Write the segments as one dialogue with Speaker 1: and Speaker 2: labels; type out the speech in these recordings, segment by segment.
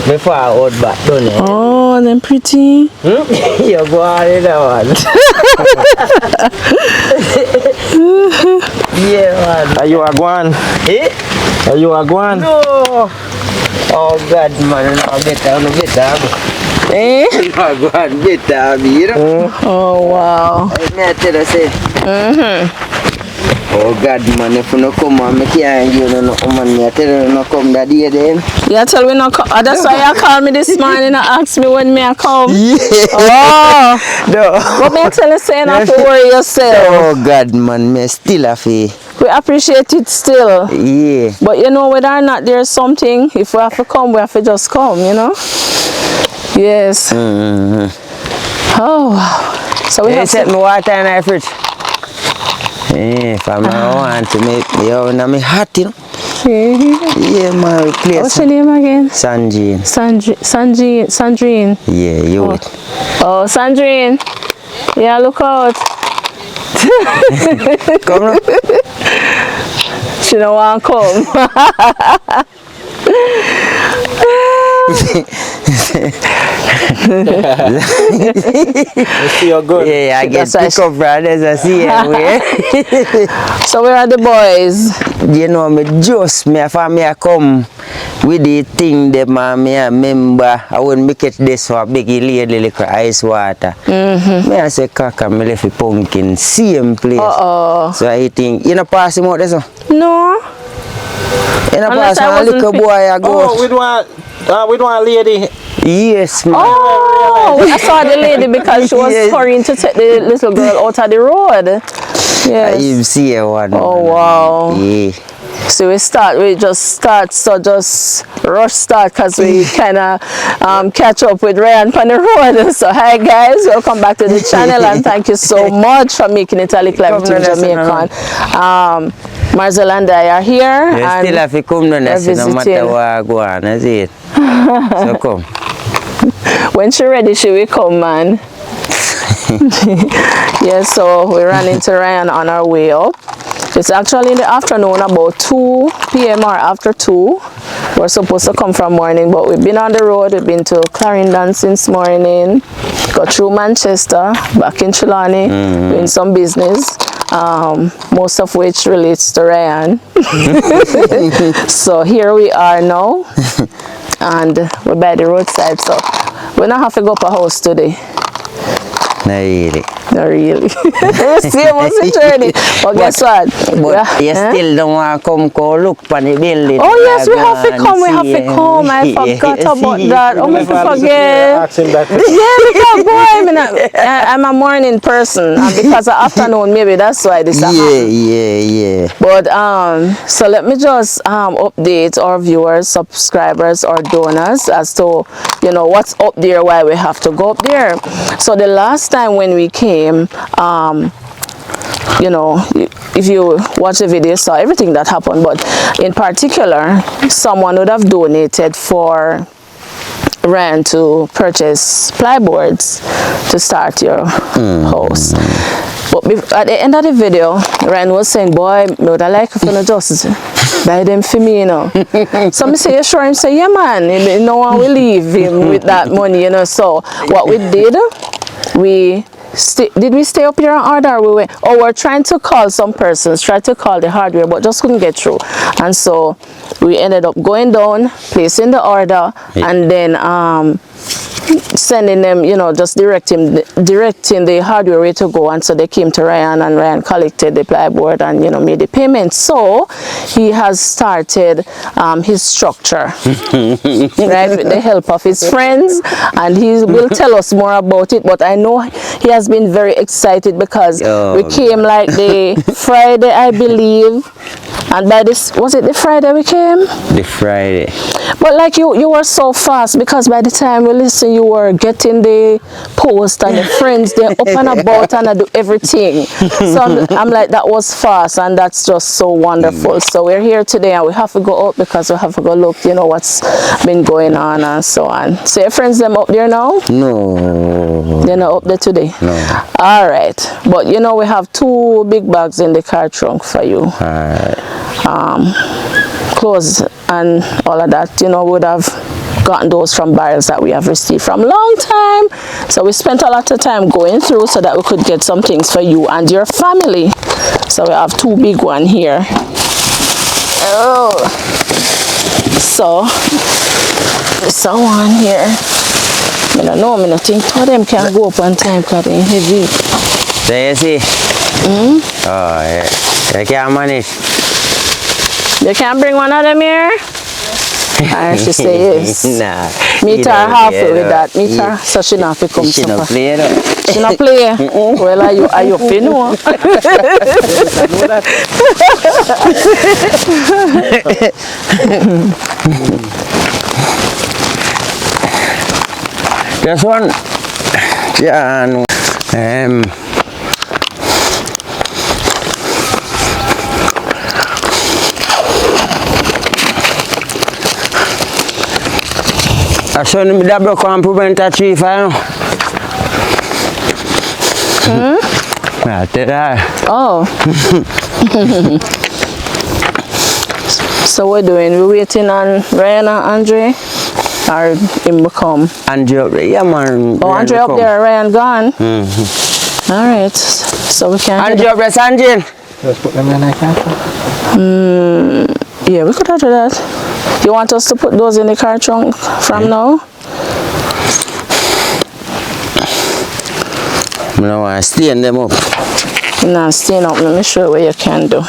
Speaker 1: Before I hold back, don't you?
Speaker 2: Oh, them pretty.
Speaker 1: You go on in that one. Yeah, man.
Speaker 3: Are you a guan?
Speaker 1: Eh?
Speaker 3: Are you a guan?
Speaker 1: No. Oh, God, man. No, better.
Speaker 2: Eh?
Speaker 1: No, go on, better, you know?
Speaker 2: Oh, wow.
Speaker 1: Me I tell you, say. Oh, God, man. If you no come, man, I can't give you no man. Me I tell you, no come that day, then.
Speaker 2: You tell me no come. That's why you called me this morning and asked me when me I come.
Speaker 1: Yeah.
Speaker 2: Oh.
Speaker 1: No.
Speaker 2: But me I tell you, say not to worry yourself.
Speaker 1: Oh, God, man. Me still a fee.
Speaker 2: We appreciate it still.
Speaker 1: Yeah.
Speaker 2: But you know, whether or not there's something, if we have to come, we have to just come, you know? Yes. Oh, wow. So we have
Speaker 1: set me water in the fridge. Yeah, if I'm want to make me own, I'm hot, you know? Yeah, man, place.
Speaker 2: What's your name again?
Speaker 1: Sanjine.
Speaker 2: Sandrine.
Speaker 1: Yeah, you
Speaker 2: Oh. Oh, Sandrine. Yeah, look out.
Speaker 1: Come on.
Speaker 2: She don't want to come.
Speaker 3: See you're good.
Speaker 1: Yeah, I get pick up brothers, I see everywhere.
Speaker 2: So where are the boys?
Speaker 1: You know, me if I come with the thing that me I remember, I wouldn't make it this for big lady like ice water. Me I say kaka, me left the pumpkin, same place. So I think, you know, pass him out this one?
Speaker 2: No.
Speaker 1: You know, pass him a little boy, I go.
Speaker 3: Oh, we don't want a lady.
Speaker 1: Yes, man.
Speaker 2: Oh, I saw the lady because she was hurrying to take the little girl out of the road. Yes.
Speaker 1: You see one.
Speaker 2: Oh, wow.
Speaker 1: Yeah.
Speaker 2: So we just start, so just rush start because we kind of catch up with Rayan on the road. So hi guys, welcome back to the channel and thank you so much for making it a Likkle Everyting Jamaican. Marcel and I are here.
Speaker 1: You
Speaker 2: and
Speaker 1: still have to come no matter what I go on, is it? So come.
Speaker 2: When she ready, she will come, man. Yeah, so we ran into Rayan on our way up. It's actually in the afternoon, about 2 p.m. or after 2. We're supposed to come from morning, but we've been on the road. We've been to Clarendon since morning, got through Manchester, back in Trelawney, doing some business, most of which relates to Rayan. So here we are now, and we're by the roadside, so we don't have to go up a house today.
Speaker 1: Not really.
Speaker 2: Not really. Same as the journey. But guess what?
Speaker 1: But you still don't want to come look for the building.
Speaker 2: Oh yes, we have to come. We have to come. I forgot about that. Oh, I forget. Yeah, because boy, I'm a morning person, and because of afternoon, maybe that's why this happened.
Speaker 1: Yeah.
Speaker 2: But so let me just update our viewers, subscribers, or donors as to what's up there, why we have to go up there. So the last time when we came, if you watch the video, you saw everything that happened, but in particular, someone would have donated for Rayan to purchase plyboards to start your house. But at the end of the video, Rayan was saying, boy, I would like if you just buy them for me, So I say, you sure? Him say, yeah, man, no one will leave him with that money, So what we did, did we stay up here and order, or we went? Oh, we're trying to call some persons, tried to call the hardware, but just couldn't get through. And so we ended up going down, placing the order, and then sending them, just directing the hardware where to go. And so they came to Rayan, and Rayan collected the plyboard and made the payment. So he has started his structure, right, with the help of his friends, and he will tell us more about it. But I know he has been very excited because we came like the Friday, I believe. And by this, was it the Friday we came?
Speaker 1: The Friday. But
Speaker 2: like you were so fast, because by the time we listened, you were getting the post and the friends, they're up and about and I do everything. So I'm like, that was fast, and that's just so wonderful. So we're here today and we have to go up because we have to go look, what's been going on and so on. So your friends, them up there now?
Speaker 1: No.
Speaker 2: They're not up there today?
Speaker 1: No.
Speaker 2: All right. But we have 2 big bags in the car trunk for you.
Speaker 1: All right.
Speaker 2: Clothes and all of that, would have gotten those from barrels that we have received from long time. So we spent a lot of time going through so that we could get some things for you and your family. So we have 2 big ones here. Oh, so this one here. I don't know, I don't think 2 of them can go up on time because they're heavy.
Speaker 1: So you see? Oh, yeah. You can't manage.
Speaker 2: You can't bring one of them here? And she say yes.
Speaker 1: Nah.
Speaker 2: Meet her halfway with that. Meet her so she not have to come
Speaker 1: She not
Speaker 2: supper.
Speaker 1: play though.
Speaker 2: She not play? Well, are you fin know?
Speaker 1: This one, John, I saw him double compliment at 3-5. I did that.
Speaker 2: Oh. So we're doing, we're waiting on Rayan and Andre, or him will come.
Speaker 1: Andre, yeah man.
Speaker 2: Oh, Andre up there, Rayan gone. All right, so we can.
Speaker 1: Andre up there, Sanjin.
Speaker 3: Let's put them in the car.
Speaker 2: Yeah, we could have do that. You want us to put those in the car trunk from now?
Speaker 1: No, I stain them up.
Speaker 2: No, staying up. Let me show you what you can do.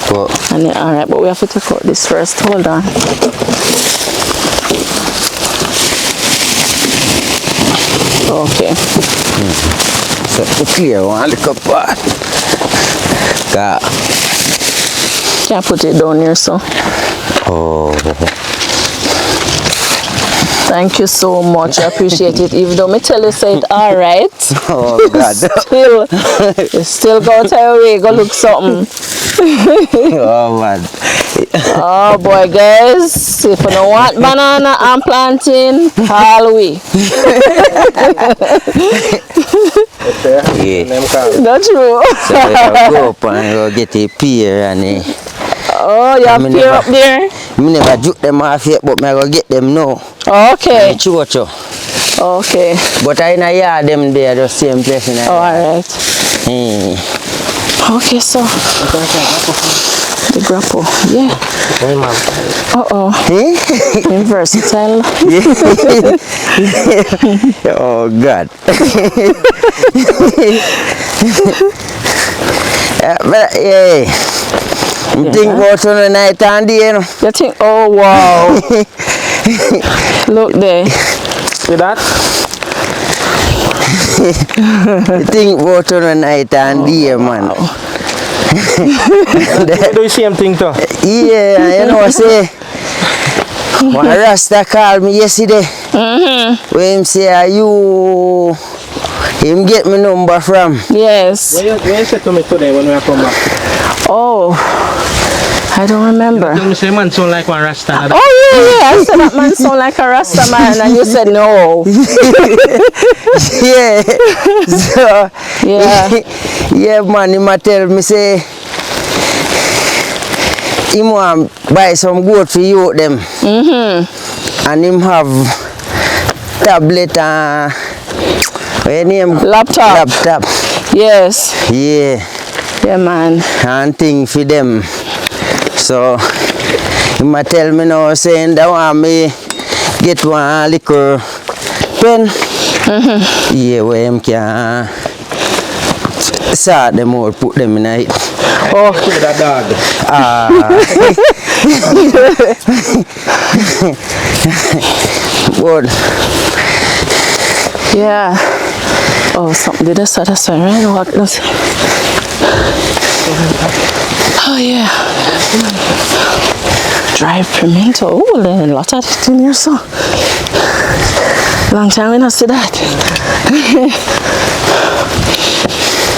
Speaker 1: But
Speaker 2: And then, all right, but we have to take out this first. Hold on. Okay.
Speaker 1: so clear one little part.
Speaker 2: Can't put it down here, so.
Speaker 1: Oh.
Speaker 2: Thank you so much. I appreciate it. Even though me tell you say it all right,
Speaker 1: Oh God.
Speaker 2: you still go tell away, go look something.
Speaker 1: Oh man.
Speaker 2: Oh boy, guys, if you don't want banana and plantain, all we.
Speaker 1: Yeah.
Speaker 2: That's true.
Speaker 1: So we can go up and go get a pear and
Speaker 2: Oh, you have pear up there?
Speaker 1: me never juke them off yet, but me go get them now.
Speaker 2: Okay.
Speaker 1: Chocho.
Speaker 2: Okay.
Speaker 1: But I in a yard them there, the same place in a
Speaker 2: Oh, all right. Okay, so the grapple, yeah. Uh-oh. Versatile.
Speaker 1: Oh God. But yeah. You think about the night and day, you know?
Speaker 2: You think, oh wow. Look there.
Speaker 3: See that?
Speaker 1: You think about the night and day, man.
Speaker 3: They do the same thing too.
Speaker 1: Yeah, you know, say, one Rasta called me yesterday. When him say, are you, him get me number from.
Speaker 2: Yes.
Speaker 3: What you said to me today when we come back?
Speaker 2: Oh, I don't remember.
Speaker 3: You say man sound like one Rasta.
Speaker 2: Oh yeah, I said that man sound like a Rasta man, and you said no.
Speaker 1: Yeah. So,
Speaker 2: Yeah.
Speaker 1: yeah, man, he might tell me, say, he want buy some goat for you them. And him have tablet and what your name?
Speaker 2: Laptop.
Speaker 1: Laptop.
Speaker 2: Yes.
Speaker 1: Yeah.
Speaker 2: Yeah, man.
Speaker 1: And thing for them. So he might tell me now saying that want me get one little pen. Yeah, where him can sort them out, put them in it.
Speaker 2: Oh,
Speaker 3: That dog.
Speaker 1: But
Speaker 2: yeah. Oh, something did I start to say, right? What? Oh, yeah. Drive pimento. Oh, there's a lot of it in here, so. Long time we not see that.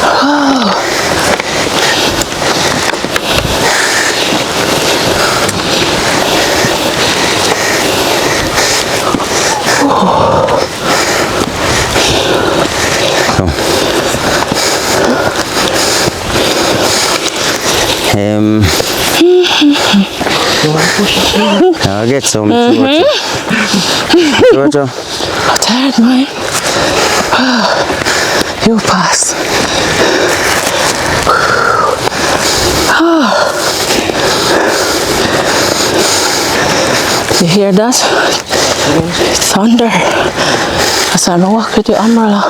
Speaker 2: Oh.
Speaker 1: I'll get some.
Speaker 2: I'm tired, man. You pass. You hear that? Thunder. That's why I'm walk with your umbrella.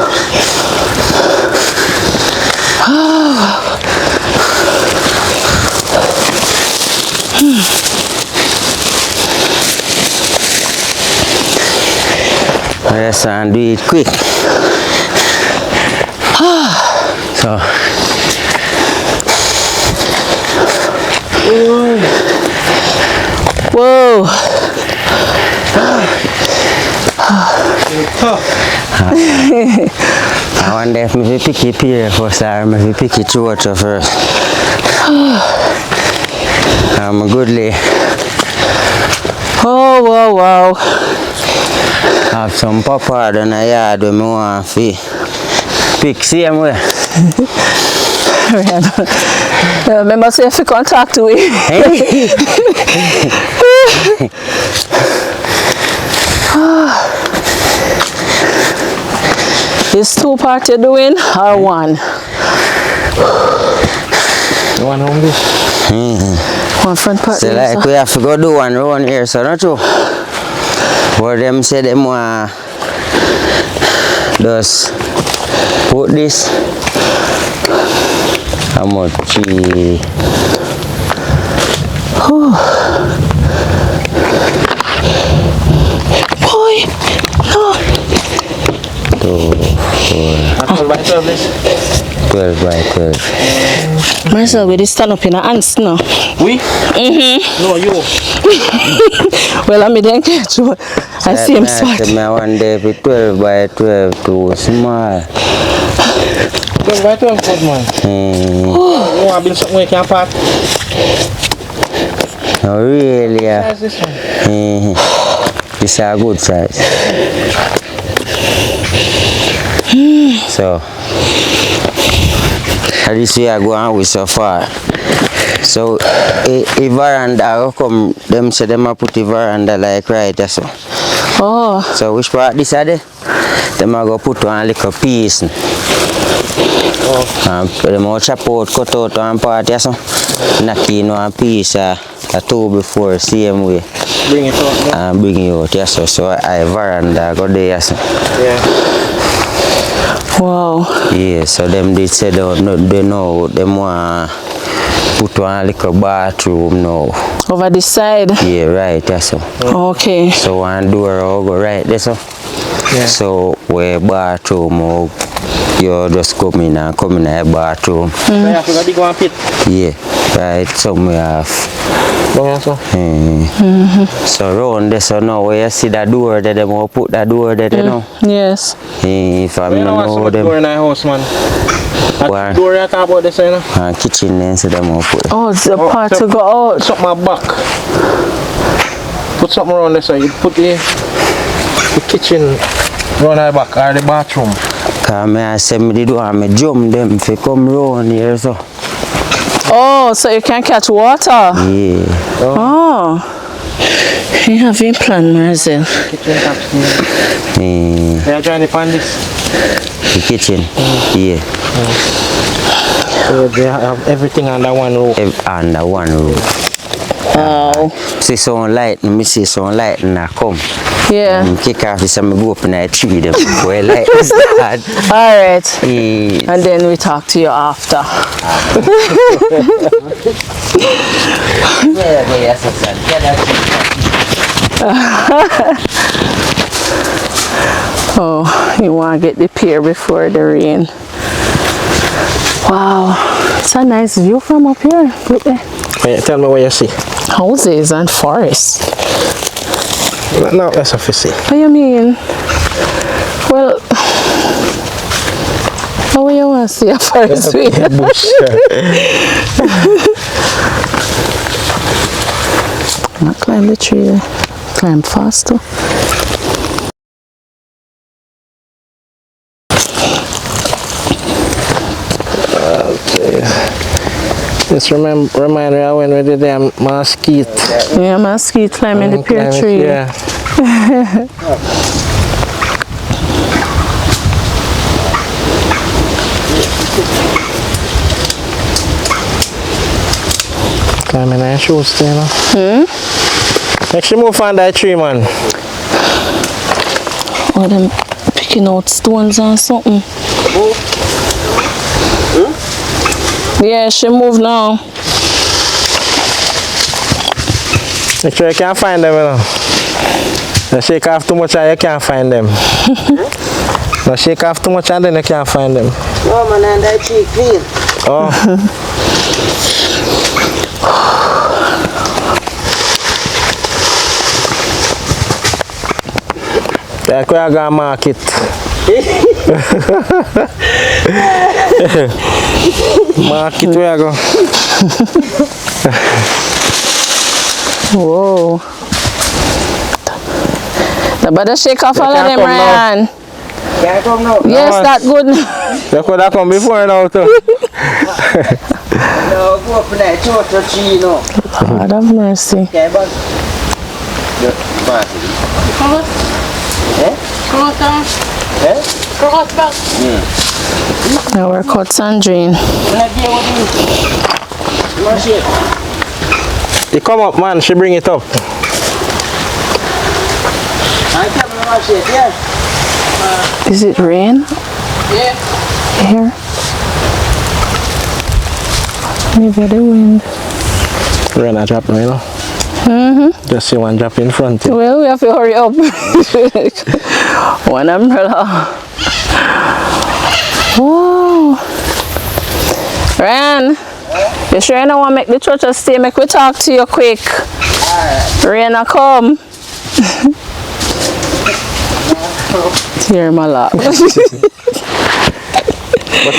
Speaker 1: Yes, and do it quick. So.
Speaker 2: Whoa.
Speaker 1: I wonder if we pick it here first or maybe pick it through first. I'm a good lay.
Speaker 2: Oh, wow, wow.
Speaker 1: Have some papa in the yard when I want to pick same way.
Speaker 2: Remember, say if you contact to it. Is 2 part you're doing or one?
Speaker 3: One only.
Speaker 2: One front part.
Speaker 1: So like we have to go do one round here, so not true. But them say them want just put this. How much?
Speaker 2: Boy, no.
Speaker 1: 2, 4,
Speaker 3: 12 by 12 this.
Speaker 1: 12 by 12.
Speaker 2: Marcel, we just stand up in a hands now.
Speaker 3: We? No, you.
Speaker 2: Well, I didn't catch you. I see him spot.
Speaker 1: I one day for 12 by 12 too small.
Speaker 3: 12 by 12 good man. You want to build something you can pack?
Speaker 1: No, really, yeah.
Speaker 3: Size this one.
Speaker 1: It's a good size. So, at least we are going with so far. So, a veranda, how come them say them put the veranda like right so?
Speaker 2: Oh.
Speaker 1: So, which part this are they? Them are going to put one little piece. Them will chop out, cut out one part so. Knock in one piece, a 2 before, same way.
Speaker 3: Bring it out.
Speaker 1: And bring it out, yes, so I veranda go there, so.
Speaker 3: Yeah.
Speaker 2: Wow.
Speaker 1: Yeah, so them they said they know them want put one little bathroom now.
Speaker 2: Over this side?
Speaker 1: Yeah, right, that's so.
Speaker 2: Okay.
Speaker 1: So one door will go right there, so.
Speaker 3: Yeah.
Speaker 1: So where bathroom, you just come in a bathroom.
Speaker 3: So you have to go big one pit.
Speaker 1: Yeah, right, somewhere half.
Speaker 3: Yeah, so.
Speaker 1: So round there, so now where you see that door there, them will put that door there, you know.
Speaker 2: Yes.
Speaker 1: If I
Speaker 3: You know what's
Speaker 1: know
Speaker 3: so
Speaker 1: them.
Speaker 3: door in our house, man?
Speaker 1: Why?
Speaker 3: That door you talk about this, you know?
Speaker 1: Kitchen then, so them will put.
Speaker 2: Oh, it's the part to go out.
Speaker 3: Something at back. Put something around this side. You put the kitchen around our back or the bathroom.
Speaker 1: Cause I say me do and me jump them if you come round here so.
Speaker 2: Oh, so you can catch water?
Speaker 1: Yeah.
Speaker 2: Oh. You have a plan, Marcel.
Speaker 3: Kitchen taps.
Speaker 1: Yeah.
Speaker 3: They are trying to find this.
Speaker 1: The kitchen. Yeah.
Speaker 3: So they have everything under one roof.
Speaker 1: Under one roof.
Speaker 2: Wow.
Speaker 1: See some light, me see some light and I come.
Speaker 2: Yeah.
Speaker 1: Kick off this and me go up in the tree them where light is start.
Speaker 2: Alright.
Speaker 1: Yeah.
Speaker 2: And then we talk to you after. Oh, you want to get the pier before the rain. Wow, it's a nice view from up here. Look there.
Speaker 3: Wait, tell me what you see.
Speaker 2: Houses and forests.
Speaker 3: No, that's what you see.
Speaker 2: What do you mean? Well, how you want to see a forest view?
Speaker 3: Bush.
Speaker 2: Not climb the tree there. Climb faster.
Speaker 3: Just remind me when we did them mosquito.
Speaker 2: Yeah, mosquito climbing the pear tree.
Speaker 3: Yeah. Climbing our shoes there, no? Next you move on that tree, man.
Speaker 2: Oh, them picking out stones or something. Yeah, she moved now.
Speaker 3: Make sure you can't find them, you know. You shake off too much and you can't find them. You shake off too much and then you can't find them.
Speaker 1: No, man, and that tree clean.
Speaker 3: Oh. Like we are going to market. Market we are going.
Speaker 2: Whoa. You better shake off all of them, Rayan.
Speaker 1: Can't come now.
Speaker 2: Yes, that good.
Speaker 3: You could have come before now too.
Speaker 1: No, go up in that chocolate tree, no.
Speaker 2: God have mercy.
Speaker 1: Okay, but...
Speaker 2: Now we're cut sandrine.
Speaker 3: You come up, man. She bring it up.
Speaker 2: Is it rain?
Speaker 4: Yeah.
Speaker 2: Here? Maybe the wind.
Speaker 3: Rain a drop now, you know. Just see one drop in front. Here.
Speaker 2: Well, we have to hurry up. One umbrella. Whoa. Rayan, you sure you don't want to make the church stay? Make we talk to you quick. Rain a come. Tear my lap.
Speaker 3: But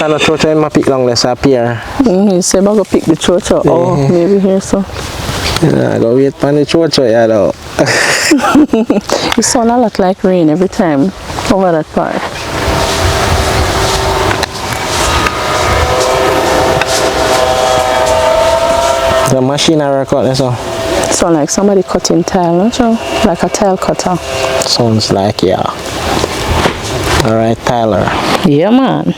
Speaker 3: I'm not church in my pick long less up here.
Speaker 2: You said I'm going to pick the church up. Oh, maybe here so.
Speaker 3: Yeah, I go wait for the church out here though.
Speaker 2: It sounds a lot like rain every time over that part.
Speaker 3: The machine I work out there, so.
Speaker 2: Sound like somebody cutting tile, not sure? Like a tile cutter.
Speaker 3: Sounds like, yeah. Alright, Tyler.
Speaker 2: Yeah, man.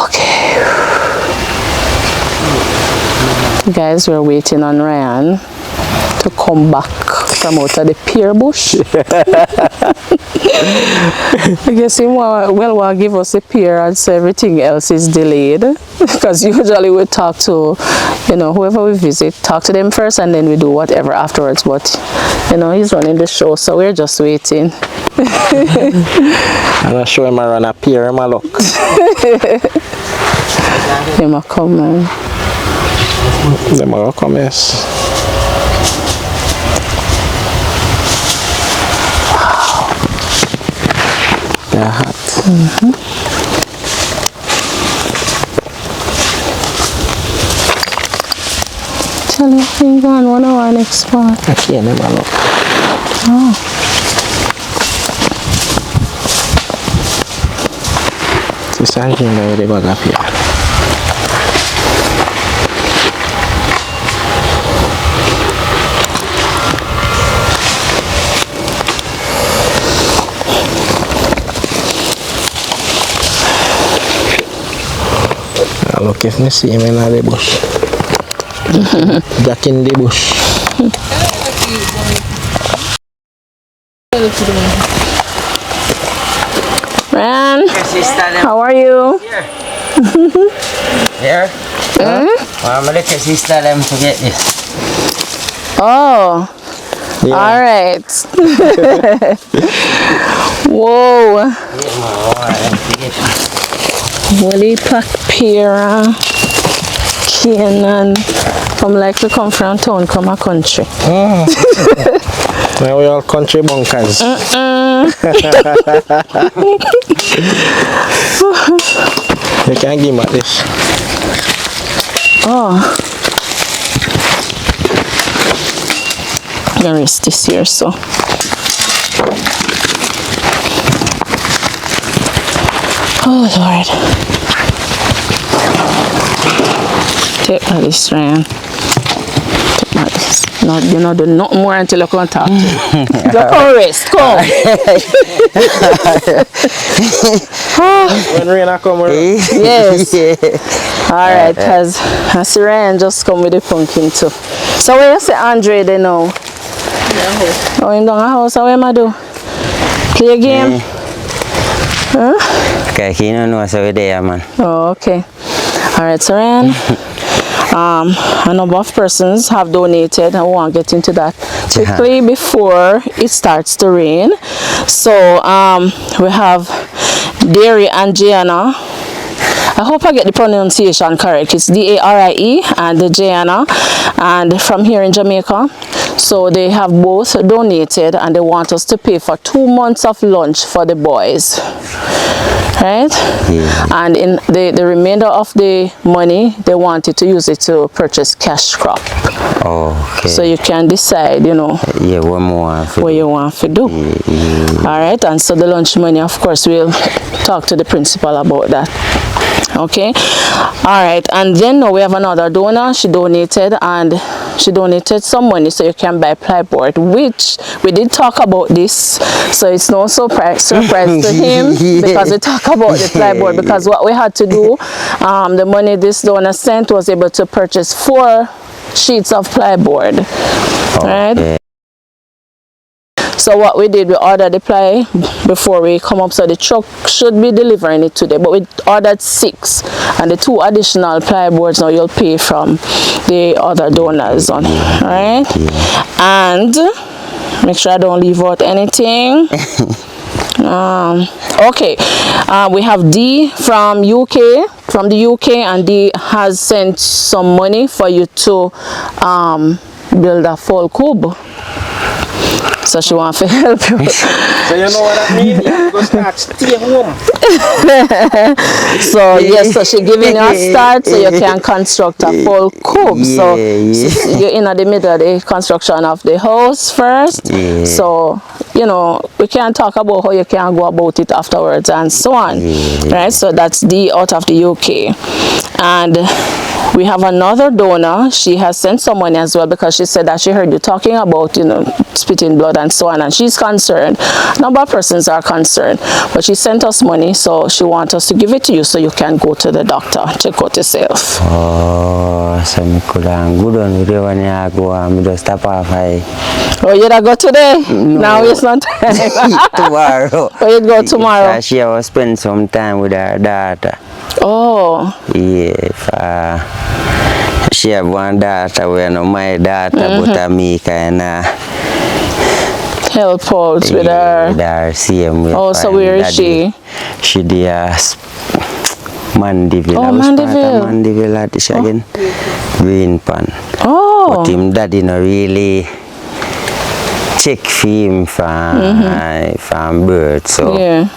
Speaker 2: Okay. Guys, we're waiting on Rayan to come back from out of the pear bush. I guess he will give us a pear and so everything else is delayed. Because usually we talk to, you know, whoever we visit, talk to them first and then we do whatever afterwards. But, you know, he's running the show, so we're just waiting.
Speaker 3: I'm not sure him I run a pear, him a look.
Speaker 2: Him a come, man.
Speaker 3: Them a come, yes. They're hot.
Speaker 2: Tell you, we go on one of our next spot.
Speaker 3: I can't never look.
Speaker 2: Oh.
Speaker 3: This is the bag up here. Look if me see him in the bush. Jack in the bush.
Speaker 2: Rayan,
Speaker 1: Sister,
Speaker 2: how are you?
Speaker 1: here. I'm gonna let your sister them to get this.
Speaker 2: Oh,
Speaker 3: Yeah.
Speaker 2: all right. Whoa. Willie Pack Pira, Canaan. Come like to come from town, come a country.
Speaker 3: Now we all country bunkers. You can't give me this.
Speaker 2: Oh. The rest is here, so. Oh Lord. Take this, Ryan. Take this. No, you know, do nothing more until you come talk to me. Go come rest, come.
Speaker 3: When rain come around.
Speaker 2: Yes. Alright, because I see Ryan just come with the pumpkin too. So where you say Andre they know? Oh, in the house, how am I do? Play a game?
Speaker 1: Okay, you don't know so there, man.
Speaker 2: Oh, okay. Alright, so Ryan. A number of persons have donated. I won't get into that quickly before it starts to rain. So we have Dairy and Gianna. I hope I get the pronunciation correct. It's D-A-R-I-E and Gianna, and from here in Jamaica. So they have both donated and they want us to pay for 2 months of lunch for the boys. Right?
Speaker 1: Yeah.
Speaker 2: And in the remainder of the money, they wanted to use it to purchase cash crop.
Speaker 1: Oh, okay.
Speaker 2: So you can decide, you know,
Speaker 1: yeah, one more.
Speaker 2: what you want to do. All right, and so the lunch money, of course, we'll talk to the principal about that. Okay, all right, and then now we have another donor. She donated, and she donated some money so you can buy plyboard, which we did talk about this, so it's no surprise to him because we talk about the plyboard, because what we had to do, the money this donor sent was able to purchase 4 sheets of plyboard. Right?
Speaker 1: Okay.
Speaker 2: So what we did, we ordered the ply before we come up, so the truck should be delivering it today, but we ordered 6, and the 2 additional plyboards now you'll pay from the other donors on, right? And make sure I don't leave out anything. Okay, we have D from the UK, and D has sent some money for you to build a full cube. So she wants to help you.
Speaker 3: So you know what that means? You go start stay home.
Speaker 2: So yes, so she giving you a start so you can construct a full cube. So you're in the middle of the construction of the house first. So you know, we can talk about how you can go about it afterwards and so on. Right? So that's D out of the UK. And we have another donor. She has sent some money as well, because she said that she heard you talking about, you know, spitting blood and so on, and she's concerned. A number of persons are concerned, but she sent us money, so she wants us to give it to you so you can go to the doctor, check out yourself.
Speaker 1: Oh, so I could have good on with the one I go and just stop off.
Speaker 2: Oh, you don't go today? No. Now it's not time.
Speaker 1: Tomorrow.
Speaker 2: Oh, you go tomorrow?
Speaker 1: She will spend some time with her daughter.
Speaker 2: Oh.
Speaker 1: Yeah, she have one daughter, we know my daughter, but me kind of
Speaker 2: help out with her.
Speaker 1: With her, same way.
Speaker 2: Oh, so where is she?
Speaker 1: She the Mandeville.
Speaker 2: Oh, Mandeville.
Speaker 1: Mandeville at the again. Green Pan.
Speaker 2: Oh.
Speaker 1: But him daddy no really check for him from birth, so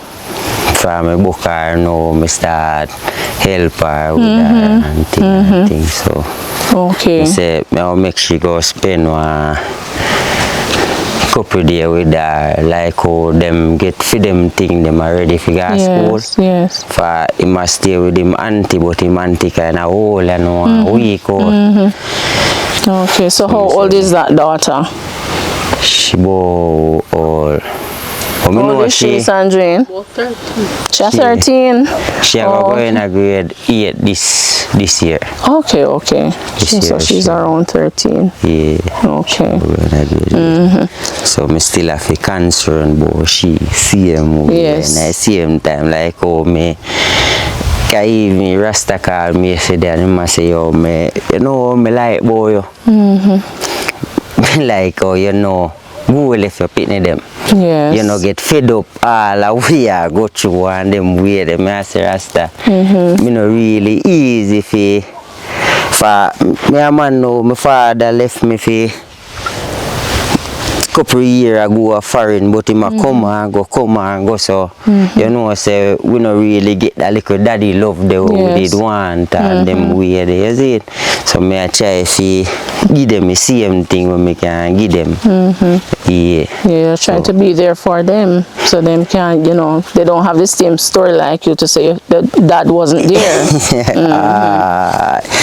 Speaker 1: from a book her now, I start help her with her and things, so
Speaker 2: okay.
Speaker 1: I say I'll make she go spend one couple days with her, like how them get for them thing them are ready for go school.
Speaker 2: Yes.
Speaker 1: For he must stay with him auntie, but him auntie kind of old and 1 week old.
Speaker 2: Okay, so how old is that daughter?
Speaker 1: She about old.
Speaker 2: How old is she, Sandrine? She's 13.
Speaker 1: She going in grade 8 this year.
Speaker 2: Okay, okay. So she's around 13.
Speaker 1: Yeah.
Speaker 2: Okay.
Speaker 1: So me still have a concern about she same way.
Speaker 2: Yes.
Speaker 1: And I same time like how me can even Rasta call me yesterday and him say, yo, me, you know me like boy. Like, oh, you know, who will if you pick them?
Speaker 2: Yes.
Speaker 1: You know, get fed up all the way I go through and them way them I say Rasta. Me no really easy for me a man know my father left me for couple years ago a foreign, but him a come and go, so you know, say we not really get that little daddy love the way we did want and them way there, you see it. So me I try to give them the same thing when me can give them. Yeah,
Speaker 2: you're trying to be there for them, so them can, you know, they don't have the same story like you to say that dad wasn't there.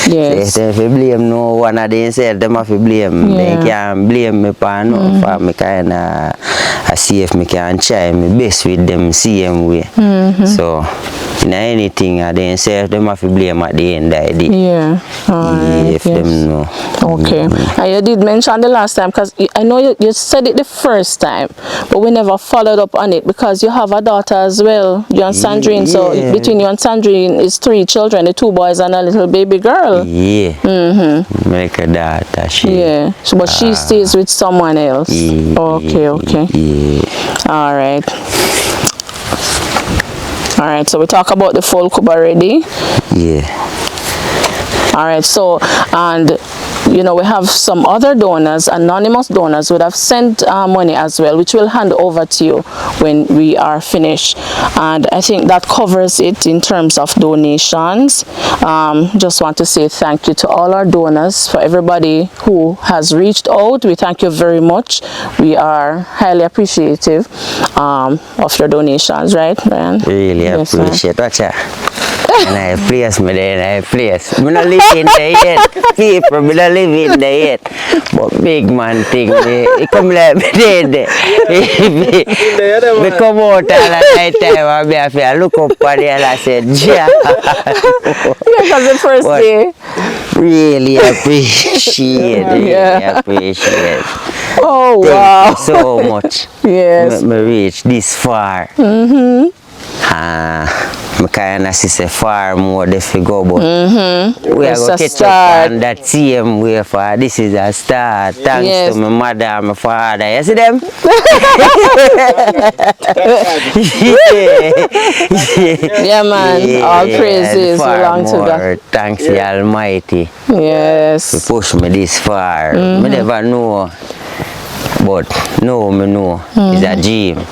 Speaker 2: Yes.
Speaker 1: If you blame no one of themselves, them have to blame. They can't blame me for no, for me kind of see if me can try my best with them same way. So in anything of themselves, them have to blame at the end of the day.
Speaker 2: Yeah.
Speaker 1: If them know.
Speaker 2: Okay. And you did mention the last time, because I know you said it the first time, but we never followed up on it because you have a daughter as well, you and Sandrine. So between you and Sandrine is 3 children, the 2 boys and a little baby girl.
Speaker 1: Yeah. Like a daughter.
Speaker 2: But she stays with someone else. Okay.
Speaker 1: Yeah.
Speaker 2: All right, so we talk about the full cube already.
Speaker 1: Yeah.
Speaker 2: All right, so, and you know, we have some other donors, anonymous donors would have sent money as well, which we'll hand over to you when we are finished. And I think that covers it in terms of donations. Just want to say thank you to all our donors, for everybody who has reached out. We thank you very much. We are highly appreciative of your donations, right, Ryan?
Speaker 1: Really appreciate it. And I place me there, and I place. I'm not living there yet. People, I'm not living there yet. But big man thing, he come like me there. We come out all the night time, and I look up at it and I said, yeah.
Speaker 2: Because the first day.
Speaker 1: Really appreciate it.
Speaker 2: Oh, wow.
Speaker 1: Thank you so much.
Speaker 2: Yes.
Speaker 1: Me reach this far. I kind of see far more if we go, but we are going to catch up on that same way for this is a start. Thanks to my mother and my father. You see them?
Speaker 2: Yeah, man. All praises belong to God.
Speaker 1: Thanks the Almighty.
Speaker 2: Yes.
Speaker 1: To push me this far. I never know, but now I know it's a dream.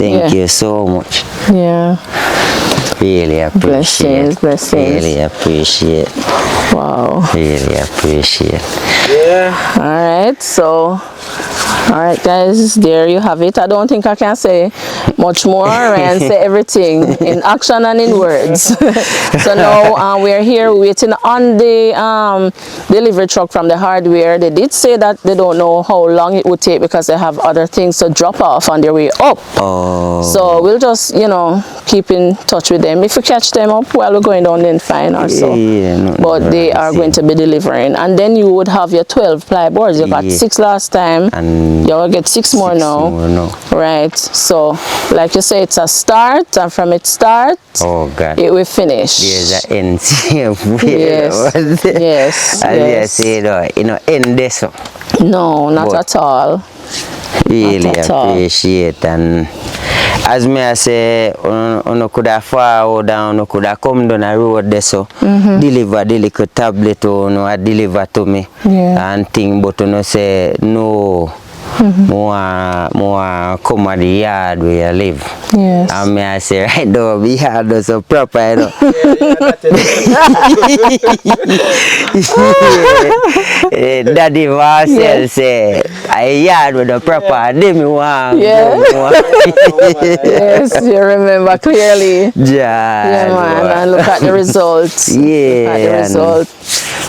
Speaker 1: Thank you so much.
Speaker 2: Yeah.
Speaker 1: Really appreciate.
Speaker 2: Blessings.
Speaker 1: Really appreciate.
Speaker 2: Wow.
Speaker 1: Really appreciate.
Speaker 3: Yeah.
Speaker 2: All right. So, all right, guys. There you have it. I don't think I can say much more and say everything in action and in words. So now we're here waiting on the delivery truck from the hardware. They did say that they don't know how long it would take because they have other things to drop off on their way up. So we'll just, you know, keep in touch with them. If we catch them up while we're going down, then fine or so. But they are going to be delivering. And then you would have your 12 ply boards. You got 6 last time. And you'll get 6 more now. Right. So, like you say, it's a start. And from its start, it will finish.
Speaker 1: There's an end.
Speaker 2: Yes.
Speaker 1: As you say, you know, end this.
Speaker 2: No, not at all.
Speaker 1: Really appreciate. And as me I say, you could have far down, you could have come down a road there, so deliver the little tablet, deliver to me and thing, but you say no. More come at the yard where you live.
Speaker 2: Yes.
Speaker 1: And me I say right now, we yard so proper, you know. Daddy Marcel say, I yard with the proper, then me want.
Speaker 2: Yes, you remember clearly.
Speaker 1: Yeah,
Speaker 2: man, and look at the results.
Speaker 1: Yeah.
Speaker 2: Look at the results.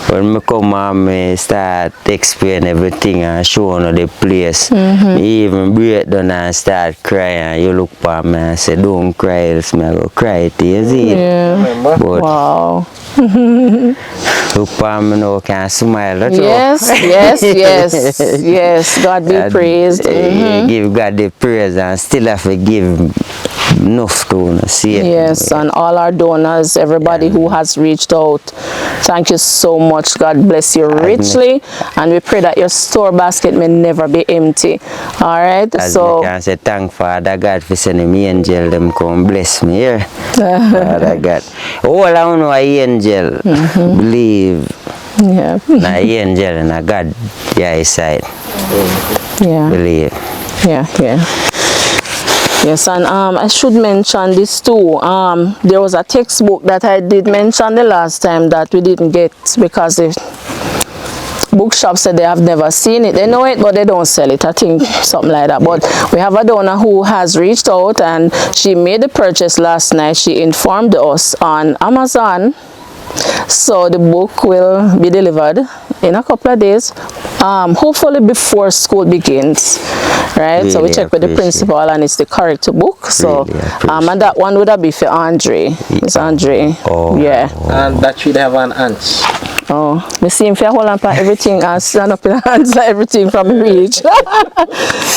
Speaker 1: When I come and I start explain everything and show on the place, I even break down and start crying. You look for me and say, don't cry, else I go cry to you, see?
Speaker 2: Yeah.
Speaker 1: But
Speaker 2: wow.
Speaker 1: Look for me now, can smile.
Speaker 2: Yes. God be praised.
Speaker 1: Give God the praise and still have to give enough to see it.
Speaker 2: Yes, and all our donors, everybody who has reached out, thank you so much. God bless you richly, and we pray that your store basket may never be empty. All right,
Speaker 1: so I can say thank Father God for sending me angel, them come bless me here. Father God, all I know an angel believe, na angel and a God, yeah, side.
Speaker 2: Yeah.
Speaker 1: believe.
Speaker 2: Yeah. Yes, and I should mention this too. There was a textbook that I did mention the last time that we didn't get because the bookshop said they have never seen it. They know it, but they don't sell it. I think something like that. But we have a donor who has reached out and she made the purchase last night. She informed us on Amazon. So the book will be delivered in a couple of days, hopefully before school begins, right?
Speaker 1: Really
Speaker 2: so we check with the principal and it's the correct book. So and that one would have been for Andre. It's Andre.
Speaker 1: Oh.
Speaker 2: Yeah.
Speaker 3: And that should have an ants.
Speaker 2: Oh, we see him for hold on for everything and stand up in hands like everything from the reach.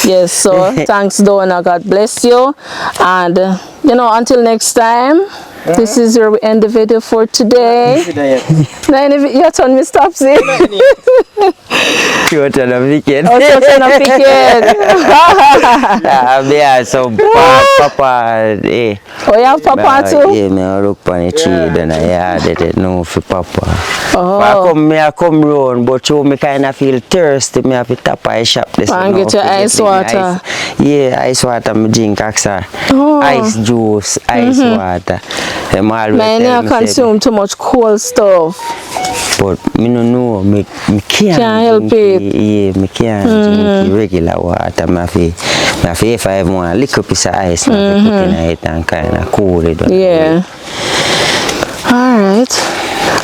Speaker 2: Yes, so thanks Donna, God bless you. And until next time, this is where we end the video for today. Your turn, me stop saying.
Speaker 1: Short and a weekend.
Speaker 2: Oh, short and a weekend.
Speaker 1: Yeah, so Papa, eh.
Speaker 2: Oh, you have Papa too?
Speaker 1: Yeah, I look on the tree, then I added it no for Papa.
Speaker 2: Oh.
Speaker 1: I come round, but you me kind of feel thirsty. Me have to tap a shop this.
Speaker 2: And get your ice water.
Speaker 1: Ice water me drink, actually.
Speaker 2: Oh.
Speaker 1: Ice juice, ice water.
Speaker 2: Man, consume too much cold stuff.
Speaker 1: But me no know, me can't
Speaker 2: help it.
Speaker 1: Yeah, me can't drink regular water. Me have if I want a little piece of ice, me have to put in it and kind of cool it.
Speaker 2: Yeah.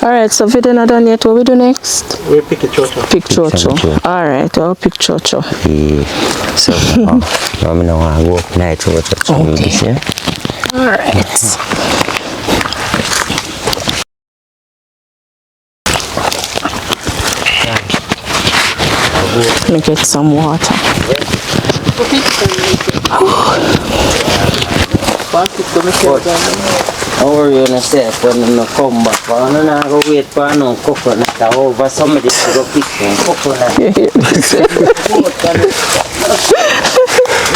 Speaker 2: Alright, so video not done yet. What we do next?
Speaker 3: We pick a chocho.
Speaker 2: Pick chocho. Alright, I'll pick chocho.
Speaker 1: Yeah. So, I'm not going to go up night over chocho.
Speaker 2: Okay. Alright. Let me get some water.
Speaker 1: How are you going to say when I come back? I'm not going to wait for no coconut. Over somebody to go pick some coconut. You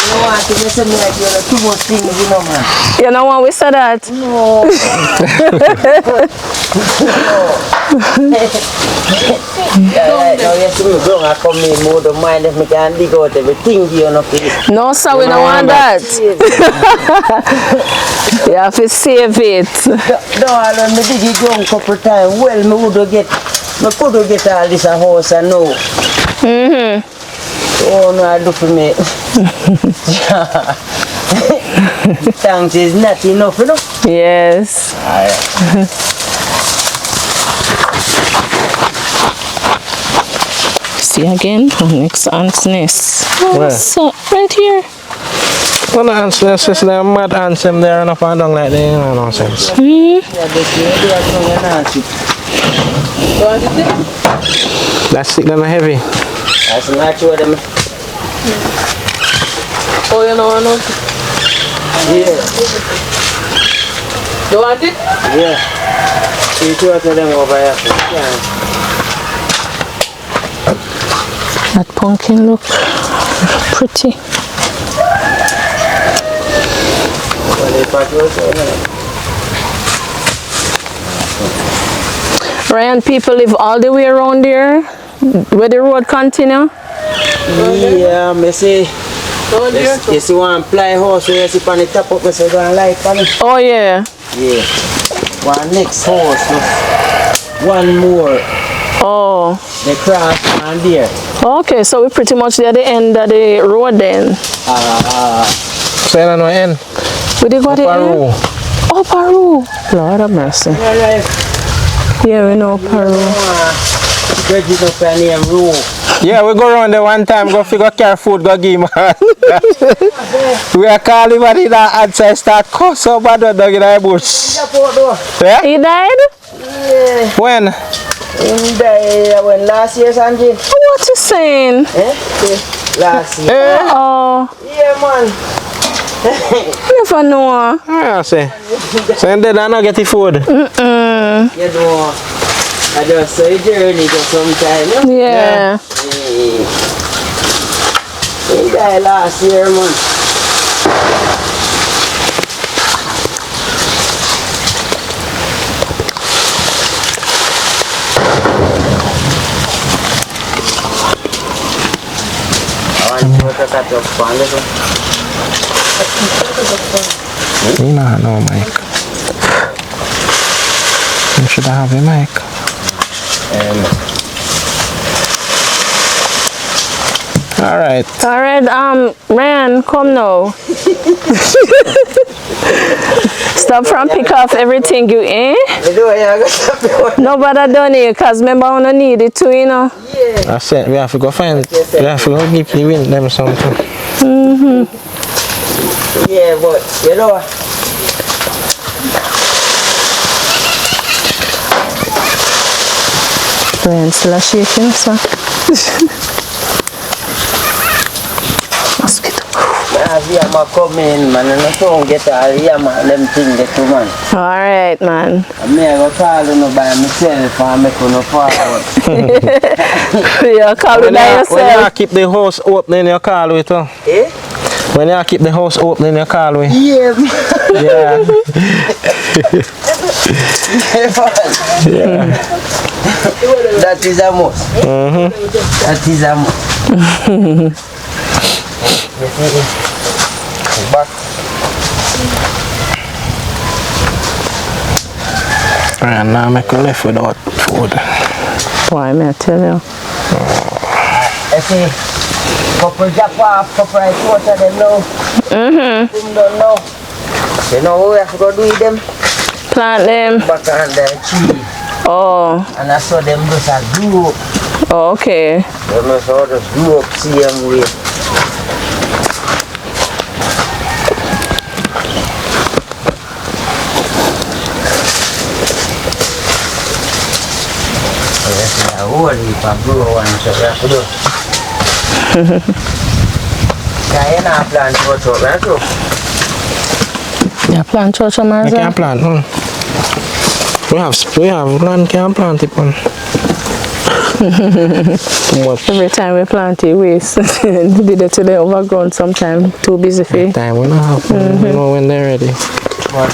Speaker 1: know what? You say me like you're too much things, you know, man.
Speaker 2: You know what we said that?
Speaker 1: No. Now you see me grown, I come in more don't mind if me can dig out everything you know.
Speaker 2: No, sir, we don't want that. You have to save it.
Speaker 1: No, I learned me dig it down couple times. Well, me could get all this a house and no. Oh no, I look for me. Thanks is not enough, you know?
Speaker 2: Yes. See again, next ant's nest.
Speaker 3: Where?
Speaker 2: So, right here.
Speaker 3: Well, the ants, there's just there mad ants in there and up and down like they ain't no nonsense. That's sick and heavy.
Speaker 1: That's not what them.
Speaker 2: Oh, you know, I know.
Speaker 1: Yeah.
Speaker 2: You want it?
Speaker 1: Yeah. See two of them over here. Yeah.
Speaker 2: That pumpkin look pretty. Ryan, people live all the way around there where the road continue?
Speaker 1: Yeah, I see. You see one ply house where you see on the top up, I say go and light on it.
Speaker 2: Oh yeah.
Speaker 1: Yeah. One next house, no. One more.
Speaker 2: Oh.
Speaker 1: The cross and there.
Speaker 2: Okay, so we're pretty much at the end of the road then.
Speaker 3: So you don't know end?
Speaker 2: We did go to the end? Oh, Peru. Lord have mercy. Yeah, we know Peru.
Speaker 3: Yeah, we go around there one time, go figure carry food, go give man. We are calling him in the outside, start cuss so bad dog in the bush. Yeah?
Speaker 2: He died?
Speaker 1: Yeah.
Speaker 3: When?
Speaker 1: He died when last year, Sanjay.
Speaker 2: What you saying?
Speaker 1: Last year.
Speaker 2: Oh.
Speaker 1: Yeah, man.
Speaker 2: Never know.
Speaker 3: I see. So you did not get the food?
Speaker 1: You know, I just say journey to sometime.
Speaker 2: Yeah.
Speaker 1: He died last year, man.
Speaker 3: You know, no mic. You should have a mic. Alright.
Speaker 2: Rayan, come now. Stop from pick off everything you Nobody done it, because remember I don't need it too, you know.
Speaker 3: Yeah. I said we have to go find we have to go give the wind them something.
Speaker 1: Yeah, but you know.
Speaker 2: Rayan still shaking, so. Mosquito.
Speaker 1: Yama come in, man, and I don't get all Yama them things that too, man.
Speaker 2: Alright, man.
Speaker 1: I go call you by myself and make you no forward.
Speaker 2: You call you by yourself.
Speaker 3: When you keep the house open, you call with her.
Speaker 1: Eh?
Speaker 3: When you keep the house open, you call with.
Speaker 1: Yeah.
Speaker 3: Yeah. Yeah.
Speaker 1: That is a must. That is a must. Back.
Speaker 3: And now make a left without food.
Speaker 2: Why, may I tell you?
Speaker 1: I see couple jump off, couple right water them now. Them don't know. You know what we have to go do with them?
Speaker 2: Plant them.
Speaker 1: Back on the tree.
Speaker 2: Oh.
Speaker 1: And I saw them just a grew up.
Speaker 2: Oh, okay.
Speaker 1: Them just all just grew up same way. Whole heap of grow one, so we have to do. Can you plant church up, right?
Speaker 2: Yeah, plant church on
Speaker 3: You
Speaker 2: as well.
Speaker 3: can't plant one. We have land, can't plant it one. Too much.
Speaker 2: Every time we plant it, waste. Be there till they overgrown sometime. Too busy for it.
Speaker 3: Time we don't have. We know when they're ready.
Speaker 1: But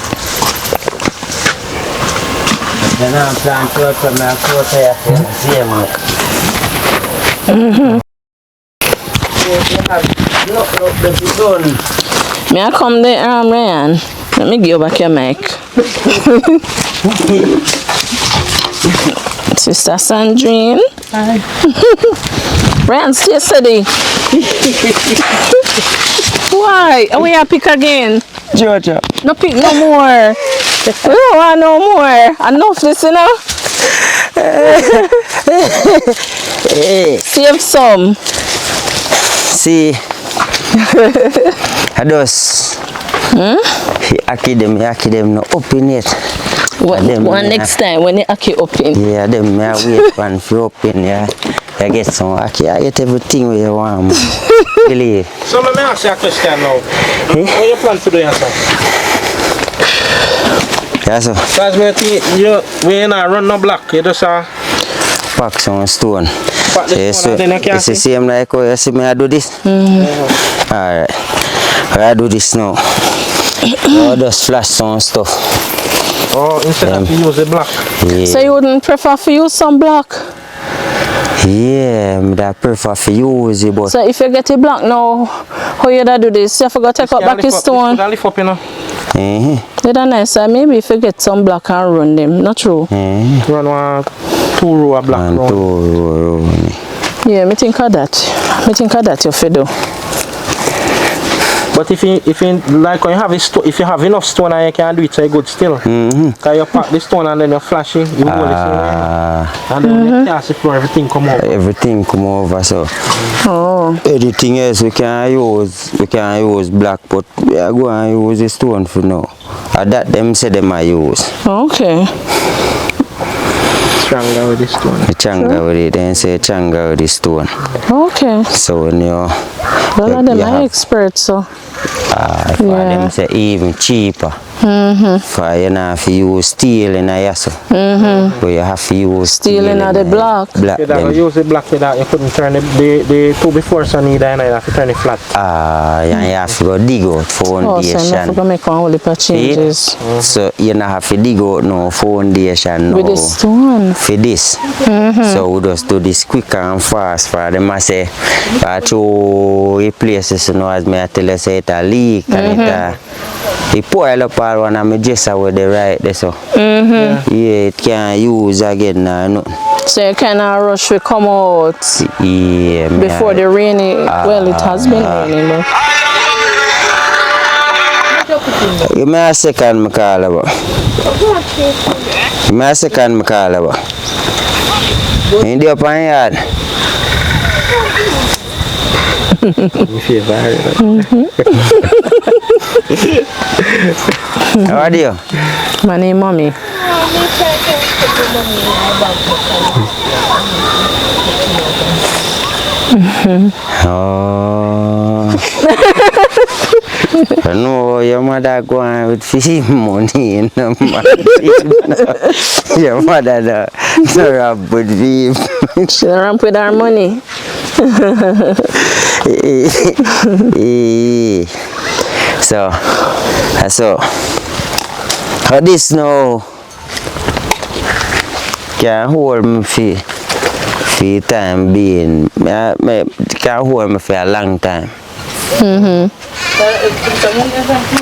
Speaker 1: then I plant church up, I go to the same way.
Speaker 2: May I come there, Rayan? Let me give back your mic. Sister Sandrine.
Speaker 4: Hi.
Speaker 2: Rayan, stay steady. Why? Are we have pick again?
Speaker 1: Georgia.
Speaker 2: No pick no more. We don't want no more. Enough this, you know?
Speaker 1: Hey.
Speaker 2: Save some.
Speaker 1: See. I just. Aki them no open yet.
Speaker 2: One next time when the Aki open.
Speaker 1: Yeah, them may wait one for open, yeah. I get some Aki, I get everything we want. Really.
Speaker 3: So let me ask you a question now. What you plan to do yourself?
Speaker 1: Yeah, so.
Speaker 3: Because we not run no block, you just
Speaker 1: Pack some stone.
Speaker 3: pack the stone and then you can
Speaker 1: it's the same like how you see me I do this? Alright. I do this now. I'll just flash some stuff.
Speaker 3: Oh, instead of you use the block.
Speaker 1: Yeah.
Speaker 2: So you wouldn't prefer to use some block?
Speaker 1: Yeah, I prefer to use it, but
Speaker 2: So if you get a block now, how you da do this? You forgot to take out back your stone.
Speaker 3: Lift up, you know.
Speaker 2: It's nice. So maybe if you get some block and run them, not true?
Speaker 3: Run one 2 row of block
Speaker 1: and
Speaker 3: round.
Speaker 1: 2 row.
Speaker 2: Yeah, me think of that. Me think of that you feel do.
Speaker 3: But if you like when you have if you have enough stone and you can do it, so you good still. Because you pack the stone and then you flash it, you hold it and then when you cast the floor, everything come over.
Speaker 1: Everything come over, so
Speaker 2: Oh.
Speaker 1: anything else we can use black, but we are going to use the stone for now. And that them say them I use.
Speaker 2: Okay.
Speaker 3: Stronger with the stone.
Speaker 1: The changa with it, then say changa with the stone.
Speaker 2: Okay.
Speaker 1: So when you
Speaker 2: Well, them are experts, so.
Speaker 1: for them say even cheaper. For you know, if you use steel in a yasso. But you have to use
Speaker 2: Steel in the block.
Speaker 1: Black
Speaker 3: You don't
Speaker 1: them.
Speaker 3: use the block without you couldn't turn the two before so neither and you have to turn it flat.
Speaker 1: You have to go dig out
Speaker 2: Oh, so I'm
Speaker 1: foundation.
Speaker 2: gonna make one with changes.
Speaker 1: So you don't have to dig out no foundation no.
Speaker 2: With the stone.
Speaker 1: For this. So we just do this quick and fast for them. I say, to places, you know, as me I tell you, say it a leak and it spoil up all one of my dresser with the right there, so. Yeah, it can't use again now, no.
Speaker 2: So you cannot rush to come out
Speaker 1: Yeah,
Speaker 2: before the rainy. Well, it has been raining, but.
Speaker 1: Give me a second, me call about. Give me a second, me call about. In the open yard. How are you?
Speaker 2: My name, mommy.
Speaker 1: Oh. I know your mother going with fish money in the Your mother no rap with beef.
Speaker 2: She don't ramp with our money.
Speaker 1: So how this now can hold me for time being. Me can hold me for a long time.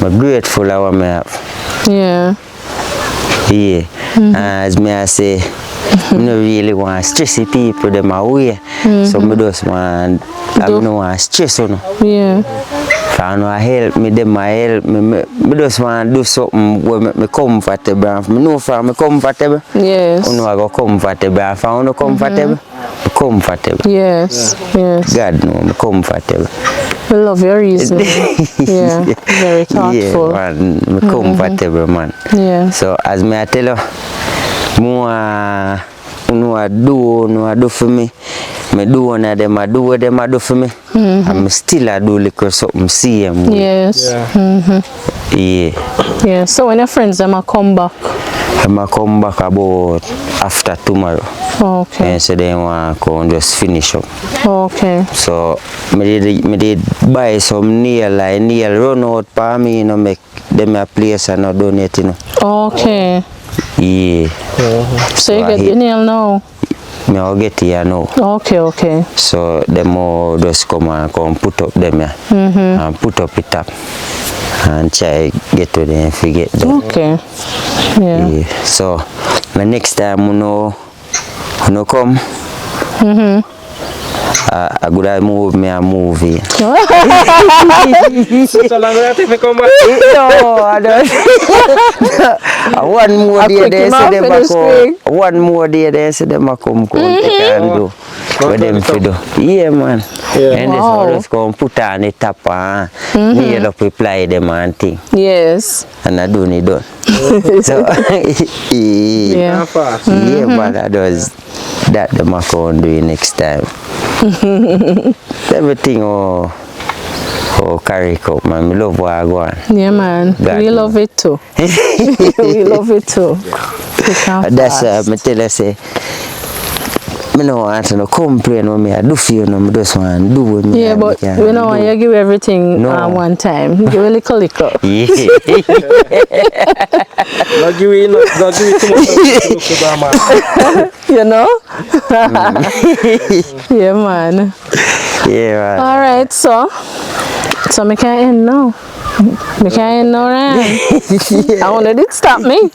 Speaker 1: I'm grateful of what I have.
Speaker 2: Yeah.
Speaker 1: Yeah. As me I say, I don't really want to stress the people them away. So I just want, I don't want to stress on them.
Speaker 2: Yeah.
Speaker 1: If I know help me, them help me. I just want to do something where make me comfortable. If I know for me comfortable,
Speaker 2: Yes.
Speaker 1: I know I go comfortable. If I know comfortable, I'm comfortable.
Speaker 2: Yes. Yes.
Speaker 1: God know I'm comfortable.
Speaker 2: I love your reasoning. Yeah. Very thoughtful.
Speaker 1: Yeah, man, I'm comfortable, man.
Speaker 2: Yeah.
Speaker 1: So as me I tell you, more do for me. Me do one of them, I do what them I do for me. I'm still I do Likkle something same.
Speaker 2: Yes.
Speaker 1: Yeah.
Speaker 2: Yeah. So when your friends them a come back.
Speaker 1: I'm come back about after tomorrow.
Speaker 2: Okay.
Speaker 1: And so they want to go and just finish up.
Speaker 2: Okay.
Speaker 1: So me did buy some nail run out for me, you know, make them a place and not donate, you know.
Speaker 2: Okay.
Speaker 1: Yeah.
Speaker 2: So you get the nail now.
Speaker 1: Me I'll get here now.
Speaker 2: Okay. Okay.
Speaker 1: So them all just come put up them here. And put up it up. And try get to them and forget them.
Speaker 2: Okay. Yeah.
Speaker 1: Yeah. So the next time you know come, I could have moved me a movie.
Speaker 3: So long that if you come back.
Speaker 1: No, I don't. One more day they say them a come. One more day they say them a come take and do what them to do. Yeah, man.
Speaker 3: Yeah.
Speaker 1: And this one just come put on the top and nail up reply them and thing.
Speaker 2: Yes.
Speaker 1: And I do it done. So
Speaker 2: Yeah.
Speaker 1: yeah, but I does that them a come do it next time. Everything carry cup, man. Me love what I go on.
Speaker 2: Yeah, man.
Speaker 1: God,
Speaker 2: We love it too. We love it too.
Speaker 1: That's me tell you say, me no want to complain when me I do for you, no, me just want to do what me.
Speaker 2: Yeah, but we don't want you give everything one time. Give a little.
Speaker 1: Yeah.
Speaker 3: Not give it too much.
Speaker 2: You know? Yeah, man.
Speaker 1: Yeah, man.
Speaker 2: All right, so me can end now. Me can end now, Ryan. I wanted it stop me.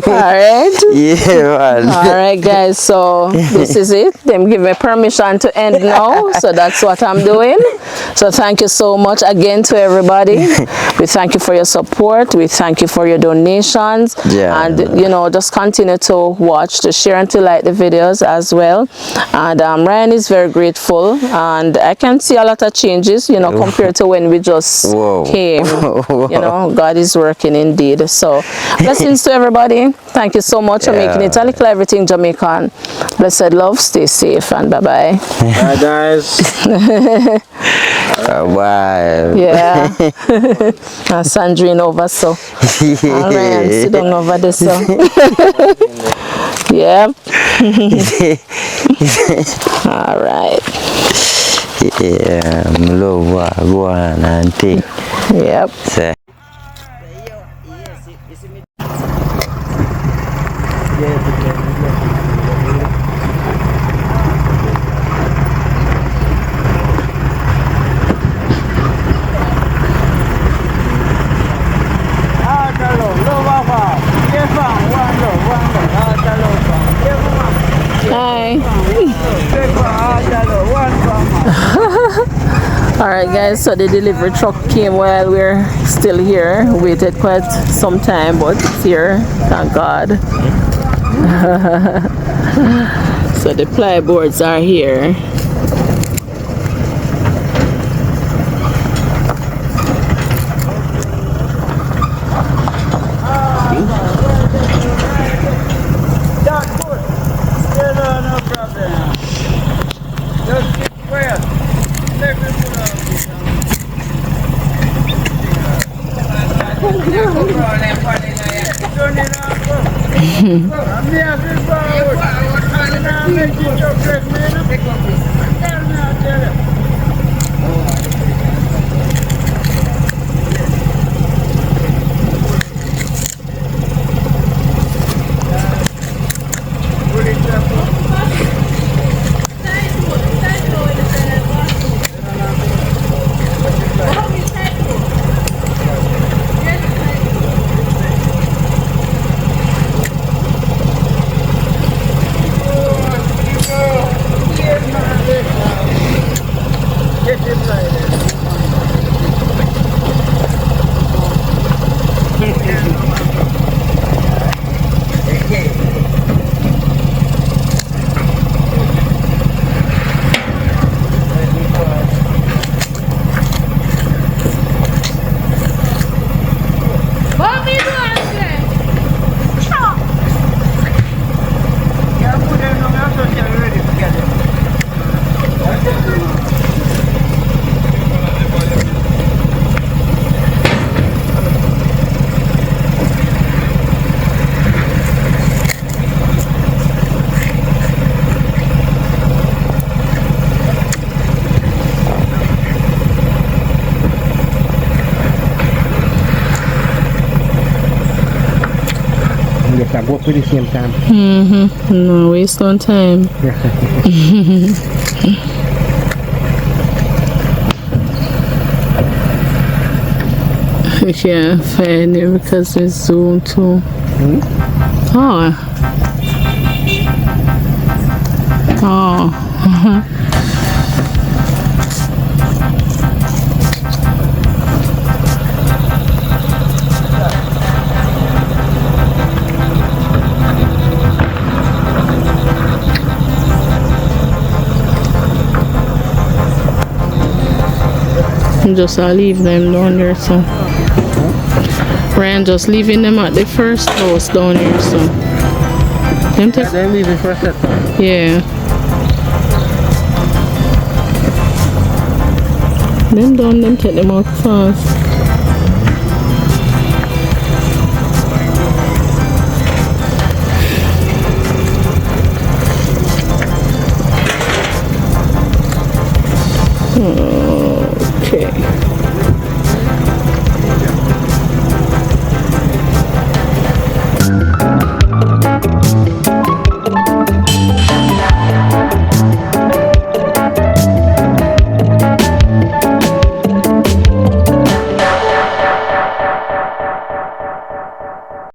Speaker 2: All right.
Speaker 1: Yeah, man.
Speaker 2: All right, guys. So this is it. Them give me permission to end now. So that's what I'm doing. So thank you so much again to everybody. We thank you for your support. We thank you for your donations.
Speaker 1: Yeah.
Speaker 2: And you know, just continue to watch, to share, and to like the videos as well. And Ryan is very grateful, and I can see a lot of changes, you know, compared to when we just came. You know, God is working indeed. So blessings to everybody. Thank you so much for making it a Likkle Everyting Jamaican. Blessed love, stay safe, and bye-bye.
Speaker 3: Bye, guys.
Speaker 1: Wow.
Speaker 2: Yeah. And Sandrine over so. And Ryan sit down over there so. Yep. All right.
Speaker 1: Yeah, love what go on and take.
Speaker 2: Yep.
Speaker 1: So.
Speaker 2: Hi. Alright guys, so the delivery truck came while we're still here. Waited quite some time, but it's here, thank God. So the plyboards are here.
Speaker 3: Yes, I work with the same time.
Speaker 2: No waste on time. We can't find it because it's zoomed too. Oh. Oh. Just leave them down there, so Ryan just leaving them at the first house down here, so them take,
Speaker 3: They're leaving for a second.
Speaker 2: yeah, them down, them take them out fast. Okay.